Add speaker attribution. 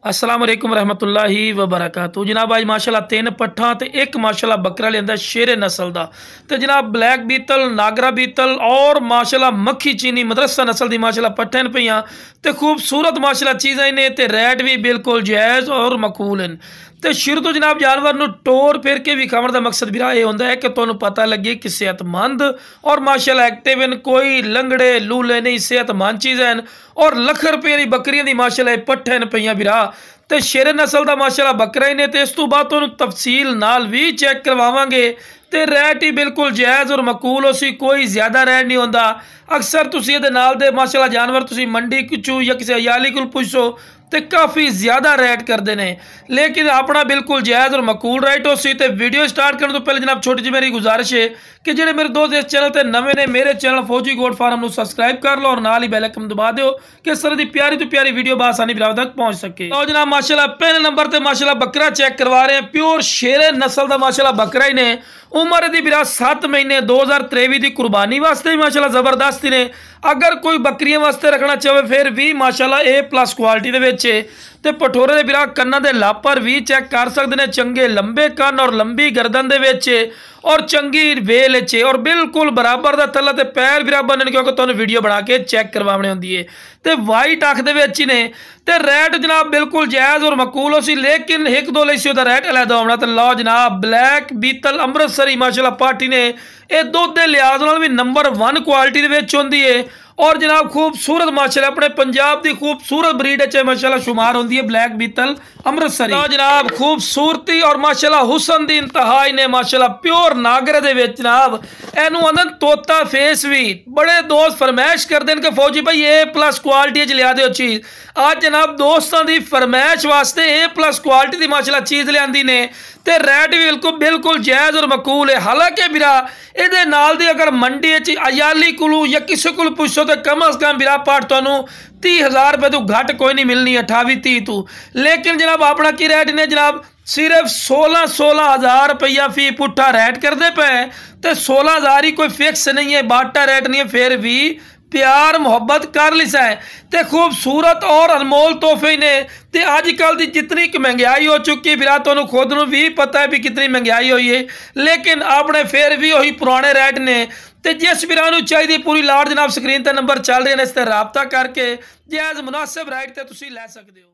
Speaker 1: अस्सलाम वालेकुम रहमतुल्लाहि व बरकातहू। जनाब आज माशाल्लाह 3 पट्ठा ते एक माशाल्लाह बकरा लिया शेरे नस्ल का। तो जनाब ब्लैक बीतल, नागरा बीतल और माशाल्लाह मक्खी चीनी मदरसा नस्ल की माशाल्लाह पट्ठन पईयां ते खूबसूरत माशाल्लाह चीज़ां ने ते रेट भी बिल्कुल जायज़ और मकबूल हैं। तो शुरू तो जनाब जानवर नूं टोर फिर के विखाउण का मकसद भी यह होंदा है कि तुहानूं पता लगे कि सेहतमंद और माशाल्लाह एक्टिव हैं, कोई लंगड़े लूले नहीं, सेहतमंद चीज़ हैं और लख रुपये की बकरियां दी माशाल्लाह पट्ठन पईयां बिरा। तो शेरे नस्ल का माशाल्लाह बकरा ही ने। तो इस तो बाद तुहानूं तफसील नाल भी चैक करवावांगे। तो रेट ही बिल्कुल जायज़ और मकबूल उसी, कोई ज़्यादा रेट नहीं होंदा। अक्सर तुसीं इहदे नाल दे माशाल्लाह जानवर तुसीं मंडी चों या किसी अयाली कोल पुछो तो काफ़ी ज़्यादा रेट करते हैं, लेकिन अपना बिल्कुल जायज़ और मकबूल रेट हो सी। तो वीडियो स्टार्ट करने तो पहले जनाब छोटी जी मेरी गुजारिश है कि जो मेरे दोस्त इस चैनल पर नवे ने मेरे चैनल फौजी गोट फार्म को सबसक्राइब कर लो और नाल ही बेल आइकन दबा दो कि इस तरह की प्यारी तो प्यारी वीडियो बासानी बिराव तक पहुँच सके। तो जनाब माशाल्लाह पहले नंबर पर माशाल्लाह बकरा चेक करवा रहे हैं। प्योर शेरे नस्ल का माशाल्लाह बकरा ही ने। उम्र की बिरा 7 महीने 2023 की कुर्बानी वास्ते भी माशाल्लाह जबरदस्त ने। अगर कोई बकरियां वास्ते रखना चाहे फिर भी माशाल्लाह A+ क्वालिटी दे विच है। ते पठोरे दे बिरा कन्ना दे लापर भी चेक कर सकते हैं। चंगे लंबे कन्न और लंबी गर्दन दे विच और चंगी वेल च और बिल्कुल बराबर का थल्ला ते पैर बराबर ने, क्योंकि तुहानूं वीडियो बना के चेक करवानी होंदी है। तो वाइट अख दे विच ही ने। तो रेट जनाब बिल्कुल जायज़ और मकबूल हो सी, लेकिन एक दो लई सी उहदा रेट अलहदा होना। तो लो जनाब ब्लैक बीतल अमृतसरी माशाल्लाह पार्टी ने यह दुध के लिहाज नाल भी नंबर 1 क्वालिटी दे विच होंदी है और जनाब खूबसूरत माशाल्लाह अपने पंजाब की खूबसूरत ब्रीड माशाल्लाह शुमार होंदी है ब्लैक बीतल अमृतसरी। तो जनाब खूबसूरती और माशाल्लाह हुसन की इंतहा ने माशाल्लाह प्योर नागरे दे विच जनाब एनू आंदन तोता फेस भी। बड़े दोस्त फरमाइश करते हैं कि फौजी भाई A+ क्वालिटी लिया दो चीज़। आज जनाब दोस्तों की फरमाइश वास्ते A+ क्वालिटी की माशाल्लाह चीज़ लियांदी ने। तो रेट भी बिल्कुल जायज़ और मकबूल है। हालांकि बिरा ये नाल दी अगर मंडी अयाली कोलू या किसी को पूछो तो कम अज़ कम बिरा पाठ तुहानूं 30,000 रुपये तो घट कोई नहीं मिलनी, 28-30 तो। लेकिन जनाब अपना की रेट ने जनाब सिर्फ 16,000 रुपया फी पुट्ठा रेट करते पे। तो 16,000 ही कोई फिक्स नहीं है, बाटा रेट नहीं है, फिर भी प्यार मुहब्बत कर लिसा है। तो खूबसूरत और अनमोल तोहफे ने। तो अजकल की जितनी महंगाई हो चुकी है फिर तुहानूं खुद नूं भी पता है भी कितनी महंगाई हुई है, लेकिन अपने फिर भी वही पुराने रेट ने। तो जिस वीरां नूं चाहिए पूरी लाड़ जनाब स्क्रीन पर नंबर चल रहे हैं, इस पर राबता करके जायज़ मुनासिब रेट ते तुसीं लै सकदे हो।